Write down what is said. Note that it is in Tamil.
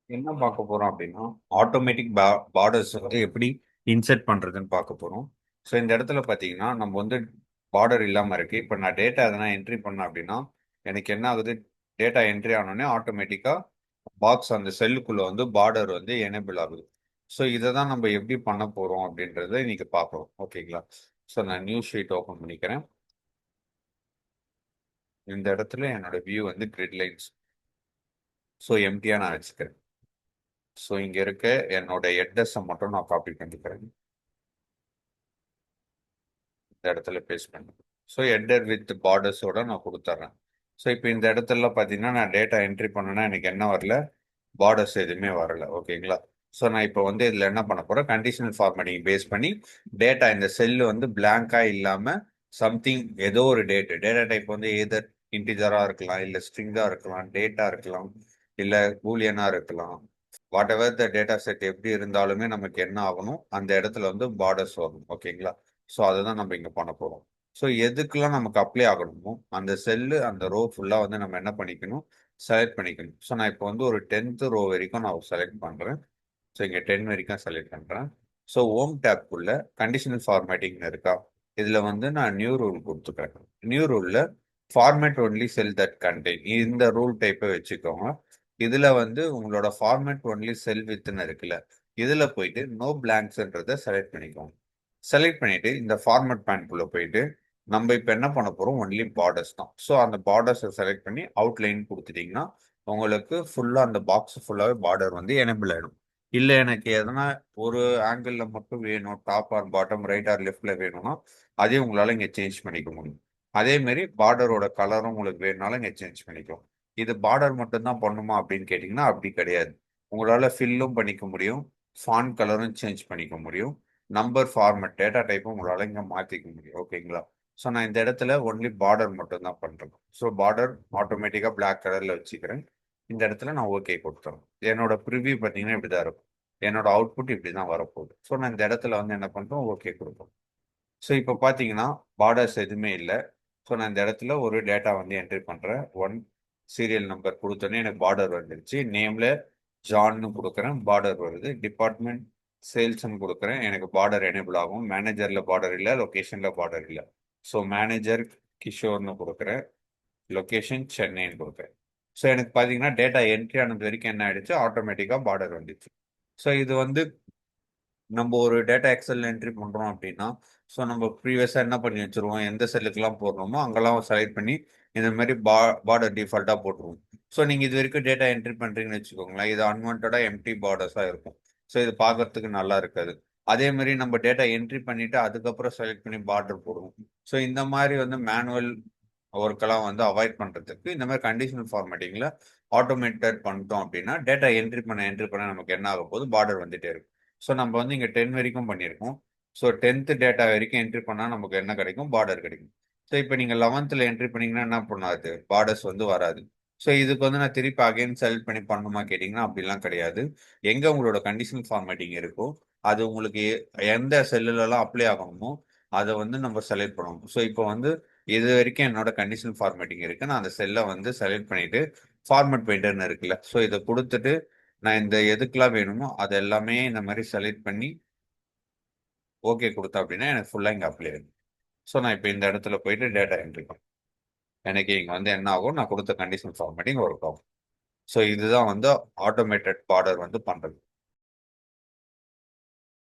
என்ன பார்க்க போறோம் அப்படின்னா ஆட்டோமேட்டிக் பார்டர்ஸ் வந்து எப்படி இன்செர்ட் பண்றதுன்னு பார்க்க போறோம். ஸோ இந்த இடத்துல பார்த்தீங்கன்னா நம்ம வந்து பார்டர் இல்லாமல் இருக்கு. இப்போ நான் டேட்டா எதனா என்ட்ரி பண்ணேன் அப்படின்னா எனக்கு என்ன ஆகுது? டேட்டா என்ட்ரி ஆனோடனே ஆட்டோமேட்டிக்காக பாக்ஸ் அந்த செல்லுக்குள்ள வந்து பார்டர் வந்து எனேபிள் ஆகுது. ஸோ இதை தான் நம்ம எப்படி பண்ண போறோம் அப்படின்றத இன்னைக்கு பார்க்குறோம். ஓகேங்களா? ஸோ நான் நியூ ஷீட் ஓப்பன் பண்ணிக்கிறேன். இந்த இடத்துல என்னோட வியூ வந்து கிரிட் லைன்ஸ், ஸோ எம்டியா நான் வச்சுக்கிறேன். ஸோ இங்க இருக்க என்னோட ஹெட்டர்ஸை மட்டும் நான் காப்பி பண்ணிக்கிறேன். இந்த இடத்துல பேஸ்ட் பண்ணுங்க. ஸோ ஹெட்டர் வித் பார்டர்ஸோட நான் கொடுத்துட்றேன். ஸோ இப்போ இந்த இடத்துல பார்த்தீங்கன்னா நான் டேட்டா என்ட்ரி பண்ணேன்னா எனக்கு என்ன வரல? பார்டர்ஸ் எதுவுமே வரல. ஓகேங்களா? ஸோ நான் இப்போ வந்து இதில் என்ன பண்ண போகிறேன்? கண்டிஷனல் ஃபார்மேட்டிங் பேஸ் பண்ணி டேட்டா இந்த செல்லு வந்து பிளாங்காக இல்லாமல் சம்திங் ஏதோ ஒரு டேட்டா டைப் வந்து ஏதர் இன்டிஜராக இருக்கலாம், இல்லை ஸ்ட்ரிங்காக இருக்கலாம், டேட்டா இருக்கலாம், இல்லை பூலியனாக இருக்கலாம். What ever the data set எப்படி இருந்தாலுமே நமக்கு என்ன ஆகணும்? அந்த இடத்துல வந்து பார்டர்ஸ் வரணும். ஓகேங்களா? ஸோ அதுதான் நம்ம இங்கே பண்ண போகிறோம். ஸோ எதுக்கெல்லாம் நமக்கு அப்ளை ஆகணுமோ அந்த செல்லு அந்த ரோ ஃபுல்லாக வந்து நம்ம என்ன பண்ணிக்கணும்? செலக்ட் பண்ணிக்கணும். ஸோ நான் இப்போ வந்து ஒரு 10th ரோ வரைக்கும் நான் செலக்ட் பண்ணுறேன். ஸோ இங்கே 10 வரைக்கும் செலக்ட் பண்ணுறேன். ஸோ ஹோம் டேப்குள்ள கண்டிஷனல் ஃபார்மேட்டிங்னு இருக்கா? இதில் வந்து நான் நியூ ரூல் கொடுத்துக்கிறேன். நியூ ரூலில் format only cell that contain இந்த ரூல் டைப்பை வச்சுக்கோங்க. இதில் வந்து உங்களோட ஃபார்மேட் ஒன்லி செல் வித்னு இருக்குல்ல, இதில் போயிட்டு நோ பிளாங்க்ஸ்ன்றதை செலக்ட் பண்ணிக்கோங்க. செலக்ட் பண்ணிட்டு இந்த ஃபார்மேட் பேன்குள்ளே போயிட்டு நம்ம இப்போ என்ன பண்ண போகிறோம்? ஒன்லி பார்டர்ஸ் தான். ஸோ அந்த பார்டர்ஸை செலக்ட் பண்ணி அவுட்லைன் கொடுத்துட்டீங்கன்னா உங்களுக்கு ஃபுல்லாக அந்த பாக்ஸ் ஃபுல்லாகவே பார்டர் வந்து எனேபிள் ஆகிடும். இல்லை எனக்கு எதனா ஒரு ஆங்கிளில் மட்டும் வேணும், top or bottom right or லெஃப்டில் வேணும்னா அதையும் உங்களால் இங்கே சேஞ்ச் பண்ணிக்க முடியும். அதேமாரி பார்டரோட கலரும் உங்களுக்கு வேணுனாலும் இங்கே சேஞ்ச் பண்ணிக்கலாம். இது பார்டர் மட்டும்தான் பண்ணுமா அப்படின்னு கேட்டிங்கன்னா அப்படி கிடையாது. உங்களால் ஃபில்லும் பண்ணிக்க முடியும், ஃபாண்ட் கலரும் சேஞ்ச் பண்ணிக்க முடியும், நம்பர் ஃபார்மேட் டேட்டா டைப்பும் உங்களால் இங்கே மாற்றிக்க முடியும். ஓகேங்களா? ஸோ நான் இந்த இடத்துல ஒன்லி பார்டர் மட்டும் தான் பண்ணுறேன். ஸோ பார்டர் ஆட்டோமேட்டிக்காக பிளாக் கலரில் வச்சுக்கிறேன். இந்த இடத்துல நான் ஓகே கொடுத்துறேன். என்னோட ப்ரிவியூ பார்த்தீங்கன்னா இப்படி தான் இருக்கும். என்னோட அவுட்புட் இப்படி தான் வரப்போகுது. ஸோ நான் இந்த இடத்துல வந்து என்ன பண்ணுறோம்? ஓகே கொடுப்போம். ஸோ இப்போ பார்த்தீங்கன்னா பார்டர்ஸ் எதுவுமே இல்லை. ஸோ நான் இந்த இடத்துல ஒரு டேட்டா வந்து என்ட்ரி பண்ணுறேன். ஒன் சீரியல் நம்பர் கொடுத்தோன்னே எனக்கு பார்டர் வந்துடுச்சு. நேமில் ஜான்னு கொடுக்குறேன், பார்டர் வருது. டிபார்ட்மெண்ட் சேல்ஸ்ன்னு கொடுக்குறேன், எனக்கு பார்டர் எனேபிள் ஆகும். மேனேஜரில் பார்டர் இல்லை, லொக்கேஷனில் பார்டர் இல்லை. ஸோ மேனேஜர் கிஷோர்னு கொடுக்குறேன், லொக்கேஷன் சென்னைன்னு கொடுக்குறேன். ஸோ எனக்கு பார்த்தீங்கன்னா டேட்டா என்ட்ரி ஆனது வரைக்கும் என்ன ஆயிடுச்சு? ஆட்டோமேட்டிக்காக பார்டர் வந்துச்சு. ஸோ இது வந்து நம்ம ஒரு டேட்டா எக்ஸல் என்ட்ரி பண்ணுறோம் அப்படின்னா, ஸோ நம்ம ப்ரீவியஸாக என்ன பண்ணி வச்சுருவோம்? எந்த செல்லுக்கெல்லாம் போடுறோமோ அங்கெல்லாம் செலக்ட் பண்ணி இந்த மாதிரி பார்டர் டிஃபால்ட்டாக போட்டுருவோம். ஸோ நீங்கள் இது வரைக்கும் டேட்டா என்ட்ரி பண்ணுறீங்கன்னு வச்சுக்கோங்களேன், இது அன்வான்டாக எம்டி பார்டர்ஸாக இருக்கும். ஸோ இது பார்க்கறதுக்கு நல்லா இருக்காது. அதே மாதிரி நம்ம டேட்டா என்ட்ரி பண்ணிவிட்டு அதுக்கப்புறம் செலக்ட் பண்ணி பார்டர் போடுவோம். ஸோ இந்த மாதிரி வந்து மேனுவல் ஒர்க்கெல்லாம் வந்து அவாய்ட் பண்ணுறதுக்கு இந்த மாதிரி கண்டிஷனல் ஃபார்மேட்டிங்கில் ஆட்டோமேட்டட் பண்ணிட்டோம் அப்படின்னா டேட்டா என்ட்ரி பண்ண நமக்கு என்ன ஆக போகுது? பார்டர் வந்துட்டே இருக்கும். ஸோ நம்ம வந்து இங்கே 10 வரைக்கும் பண்ணியிருக்கோம். ஸோ 10th டேட்டா வரைக்கும் என்ட்ரி பண்ணால் நமக்கு என்ன கிடைக்கும்? பார்டர் கிடைக்கும். ஸோ இப்போ நீங்கள் 11th என்ட்ரி பண்ணீங்கன்னா என்ன பண்ணாது? பார்டர்ஸ் வந்து வராது. ஸோ இதுக்கு வந்து நான் திருப்பி அகைன் செலக்ட் பண்ணி பண்ணணுமா கேட்டிங்கன்னா அப்படிலாம் கிடையாது. எங்கே உங்களோட கண்டிஷனல் ஃபார்மேட்டிங் இருக்கோ அது உங்களுக்கு எந்த செல்லுலலாம் அப்ளை ஆகணுமோ அதை வந்து நம்ம செலக்ட் பண்ணணும். ஸோ இப்போ வந்து இது வரைக்கும் என்னோட கண்டிஷனல் ஃபார்மேட்டிங் இருக்கு. நான் அந்த செல்லை வந்து செலக்ட் பண்ணிட்டு ஃபார்மேட் பெயிண்டர்னு இருக்குல்ல, ஸோ இதை கொடுத்துட்டு நான் இந்த எதுக்கெல்லாம் வேணுமோ அது எல்லாமே இந்த மாதிரி செலக்ட் பண்ணி ஓகே கொடுத்தேன் அப்படின்னா எனக்கு ஃபுல்லாக இங்கே அப்ளை ஆகும். ஸோ நான் இப்போ இந்த இடத்துல போயிட்டு டேட்டா என்ட்ரி பண்ணேன். எனக்கு இங்கே வந்து என்ன ஆகும்? நான் கொடுத்த கண்டிஷன் ஃபார்மேட்டிங் ஒர்க் ஆகும். ஸோ இதுதான் வந்து ஆட்டோமேட்டட் பார்டர் வந்து பண்ணுறது.